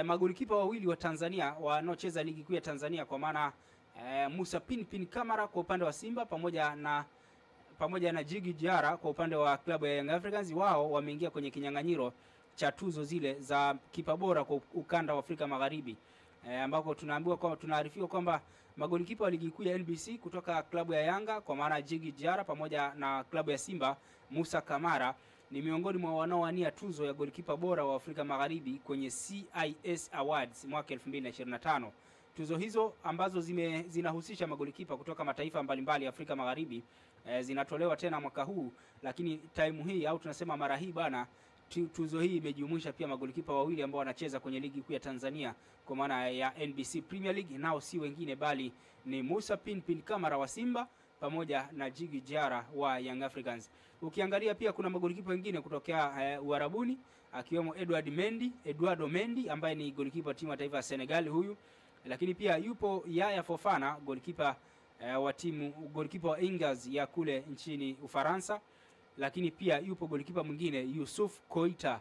magolikipa wawili wa Tanzania wanaocheza ligi kuu ya Tanzania, kwa maana Musa Pinpin Kamara kwa upande wa Simba pamoja na Jigi Jara kwa upande wa klabu ya Young Africans, wao wameingia kwenye kinyang'anyiro cha tuzo zile za kipa bora kwa ukanda wa Afrika Magharibi, ambako tunaarifiwa kwamba magolikipa wa ligi kuu ya NBC kutoka klabu ya Yanga kwa maana Jigi Jara pamoja na klabu ya Simba Musa Kamara ni miongoni mwa wanaowania tuzo ya golikipa bora wa Afrika Magharibi kwenye CIS Awards mwaka 2025. Tuzo hizo ambazo zinahusisha magolikipa kutoka mataifa mbalimbali ya Afrika Magharibi zinatolewa tena mwaka huu, lakini time hii au tunasema mara hii bana, tuzo hii imejumuisha pia magolikipa wawili ambao wanacheza kwenye ligi kuu ya Tanzania kwa maana ya NBC Premier League, nao si wengine bali ni Musa Pinpin Kamara wa Simba pamoja na Jigi Jara wa Young Africans. Ukiangalia pia kuna magolikipa wengine kutokea Uarabuni akiwemo Eduardo Mendy ambaye ni golikipa timu ya taifa ya Senegal huyu, lakini pia yupo Yaya Fofana golikipa wa Angers ya kule nchini Ufaransa, lakini pia yupo golikipa mwingine Yusuf Koita,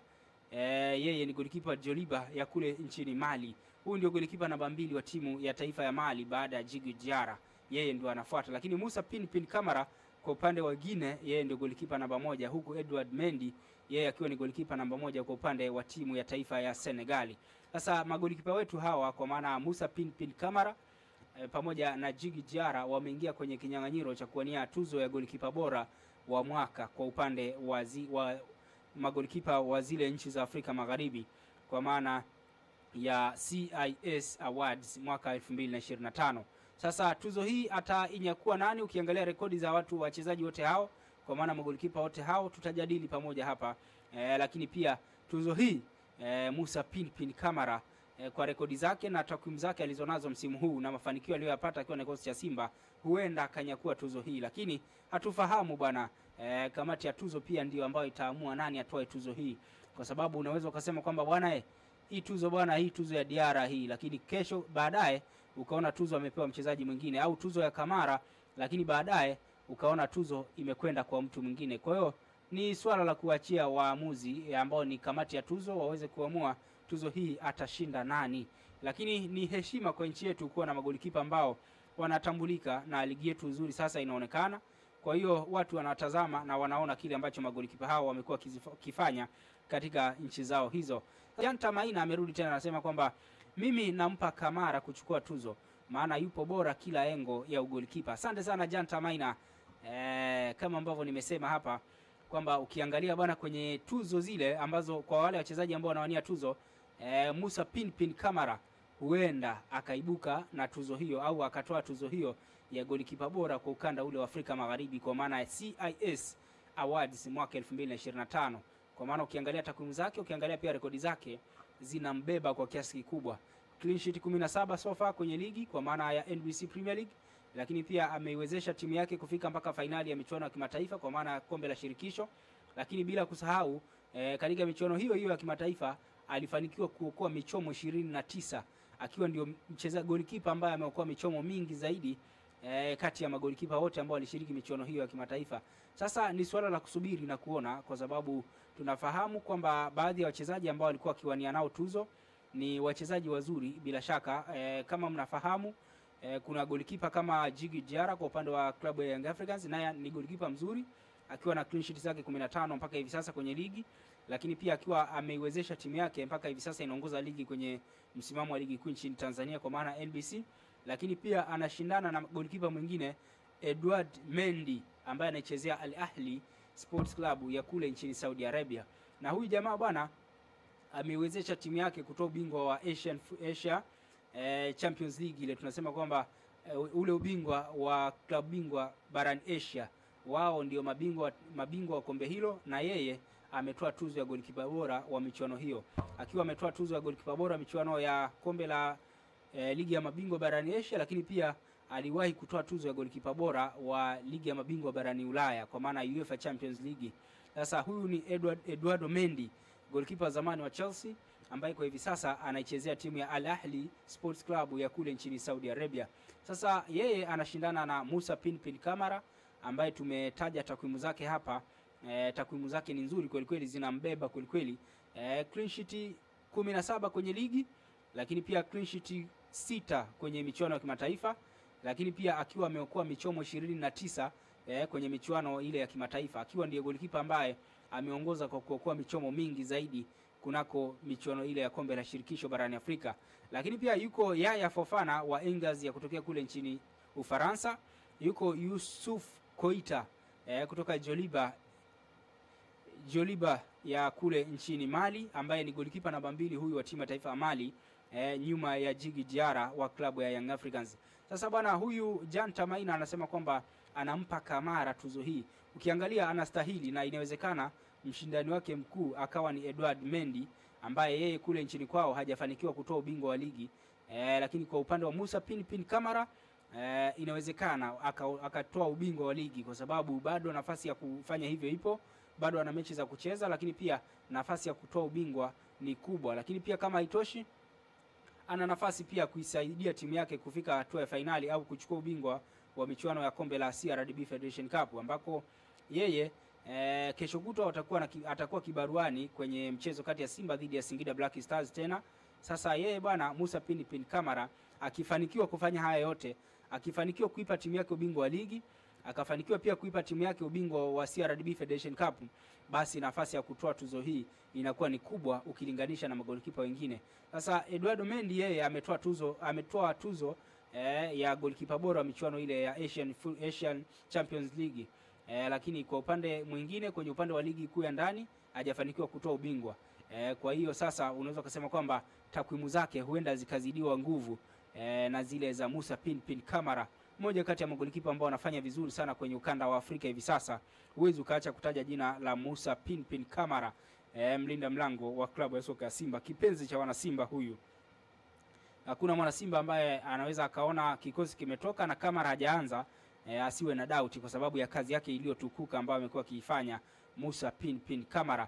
yeye ni golikipa Joliba ya kule nchini Mali. Huyu ndio golikipa namba 2 wa timu ya taifa ya Mali baada ya Jigi Jara, yeye ndio anafuata. Lakini Musa Pinpin Kamara kwa upande wa Guinea, yeye ndio golikipa namba 1, huku Edward Mendy yeye akiwa ni golikipa namba 1 kwa upande wa timu ya taifa ya Senegali. Sasa magolikipa wetu hawa kwa maana Musa Pinpin Kamara pamoja na Jigi Jara wameingia kwenye kinyang'anyiro cha kuwania tuzo ya golikipa bora wa mwaka kwa upande wa magolikipa wa zile nchi za Afrika Magharibi kwa maana ya CIS Awards mwaka 2025. Sasa tuzo hii atainyakuwa nani? Ukiangalia rekodi za wachezaji wote hao kwa maana magolikipa wote hao tutajadili pamoja hapa, lakini pia tuzo hii Musa Pinpin Kamara kwa rekodi zake na takwimu zake alizonazo msimu huu na mafanikio aliyoyapata akiwa na kikosi cha Simba, huenda akanyakua tuzo hii, lakini hatufahamu bwana. Kamati ya tuzo pia ndio ambayo itaamua nani atoe tuzo hii, kwa sababu unaweza ukasema kwamba bwana hii tuzo ya Diara hii, lakini kesho baadaye ukaona tuzo amepewa mchezaji mwingine, au tuzo ya Kamara lakini baadaye ukaona tuzo imekwenda kwa mtu mwingine. Kwa hiyo ni swala la kuachia waamuzi ambao ni kamati ya tuzo waweze kuamua tuzo hii atashinda nani. Lakini ni heshima kwa nchi yetu kuwa na magolikipa ambao wanatambulika na ligi yetu nzuri sasa inaonekana. Kwa hiyo watu wanatazama na wanaona kile ambacho magolikipa hao wamekuwa kifanya katika nchi zao hizo. Janta Maina amerudi tena, anasema kwamba mimi nampa Kamara kuchukua tuzo maana yupo bora kila engo ya ugolikipa. Asante sana Janta Maina. Kama ambavyo nimesema hapa kwamba ukiangalia bwana kwenye tuzo zile ambazo kwa wale wachezaji ambao wanawania tuzo, Musa Pinpin Kamara huenda akaibuka na tuzo hiyo au akatoa tuzo hiyo ya golikipa bora kwa ukanda ule wa Afrika Magharibi kwa maana ya CIS Awards mwaka 2025. Kwa maana ukiangalia takwimu zake, ukiangalia pia rekodi zake zinambeba kwa kiasi kikubwa. Clean sheet 17 so far kwenye ligi kwa maana ya NBC Premier League, lakini pia ameiwezesha timu yake kufika mpaka fainali ya michuano ya kimataifa kwa maana ya kombe la shirikisho. Lakini bila kusahau katika michuano hiyo ya kimataifa alifanikiwa kuokoa michomo 29 akiwa ndio mchezaji golikipa ambaye ameokoa michomo mingi zaidi kati ya magolikipa wote ambao walishiriki michuano hiyo ya kimataifa. Sasa ni swala la kusubiri na kuona, kwa sababu tunafahamu kwamba baadhi ya wachezaji ambao walikuwa kiwania nao tuzo ni wachezaji wazuri bila shaka. Kama mnafahamu kuna golikipa kama Jigi Jara kwa upande wa klabu ya Young Africans, naye ni golikipa mzuri akiwa na clean sheet zake 15 mpaka hivi sasa kwenye ligi, lakini pia akiwa ameiwezesha timu yake mpaka hivi sasa inaongoza ligi kwenye msimamo wa ligi kuu nchini Tanzania kwa maana NBC. Lakini pia anashindana na golikipa mwingine Edward Mendy ambaye anachezea Al Ahli Sports Club ya kule nchini Saudi Arabia. Na huyu jamaa bwana ameiwezesha timu yake kutoa ubingwa wa Asia Champions League, ile tunasema kwamba ule ubingwa wa klabu bingwa barani Asia, wao ndio mabingwa wa kombe hilo, na yeye ametoa tuzo ya golikipa bora wa michuano hiyo, akiwa ametoa tuzo ya golikipa bora michuano ya kombe la ligi ya mabingwa barani Asia, lakini pia aliwahi kutoa tuzo ya golikipa bora wa ligi ya mabingwa barani Ulaya kwa maana UEFA Champions League. Sasa huyu ni Eduardo Mendy, golikipa zamani wa Chelsea ambaye kwa hivi sasa anaichezea timu ya Al Ahli Sports Club ya kule nchini Saudi Arabia. Sasa yeye anashindana na Musa Pinpin Kamara ambaye tumetaja takwimu zake hapa. Takwimu zake ni nzuri kweli kweli, zinambeba kweli kweli. Clean sheet 17 kwenye ligi, lakini pia clean sheet 6 kwenye michuano ya kimataifa, lakini pia akiwa ameokoa michomo 29 kwenye michuano ile ya kimataifa, akiwa ndiye golikipa ambaye ameongoza kwa kuokoa michomo mingi zaidi kunako michuano ile ya kombe la shirikisho barani Afrika. Lakini pia yuko Yaya Fofana wa Angers ya kutokea kule nchini Ufaransa, yuko Yusuf Koita kutoka Joliba ya kule nchini Mali, ambaye ni golikipa namba 2 huyu wa timu ya taifa ya Mali, nyuma ya Djigui Diarra wa klabu ya Young Africans. Sasa bwana huyu Jean Tamaina anasema kwamba anampa Kamara tuzo hii. Ukiangalia anastahili, na inawezekana mshindani wake mkuu akawa ni Edouard Mendy ambaye yeye kule nchini kwao hajafanikiwa kutoa ubingwa wa ligi. Lakini kwa upande wa Musa Pinpin Kamara inawezekana akatoa ubingwa wa ligi, kwa sababu bado nafasi ya kufanya hivyo ipo, bado ana mechi za kucheza, lakini pia nafasi ya kutoa ubingwa ni kubwa. Lakini pia kama haitoshi, ana nafasi pia kuisaidia timu yake kufika hatua ya fainali au kuchukua ubingwa wa michuano ya kombe la CRDB Federation Cup, ambako yeye kesho kutwa atakuwa kibaruani kwenye mchezo kati ya Simba dhidi ya Singida Black Stars tena. Sasa yeye bwana Musa Pinpin Kamara akifanikiwa kufanya haya yote, akifanikiwa kuipa timu yake ubingwa wa ligi, akafanikiwa pia kuipa timu yake ubingwa wa CRDB Federation Cup, basi nafasi ya kutoa tuzo hii inakuwa ni kubwa ukilinganisha na magolikipa wengine. Sasa Eduardo Mendy yeye ametoa tuzo ya golikipa bora wa michuano ile ya Asian Champions League. Lakini kwa upande mwingine, kwenye upande wa ligi kuu ya ndani hajafanikiwa kutoa ubingwa. Kwa hiyo sasa unaweza kusema kwamba takwimu zake huenda zikazidiwa nguvu na zile za Musa Pinpin Kamara, mmoja kati ya magolikipa ambao wanafanya vizuri sana kwenye ukanda wa Afrika hivi sasa. Huwezi ukaacha kutaja jina la Musa Pinpin Kamara, mlinda mlango wa klabu ya soka ya Simba, kipenzi cha wana Simba huyu. Hakuna mwana Simba ambaye anaweza akaona kikosi kimetoka na Kamara hajaanza asiwe na doubt, kwa sababu ya kazi yake iliyotukuka ambayo amekuwa akiifanya Musa Pinpin Kamara.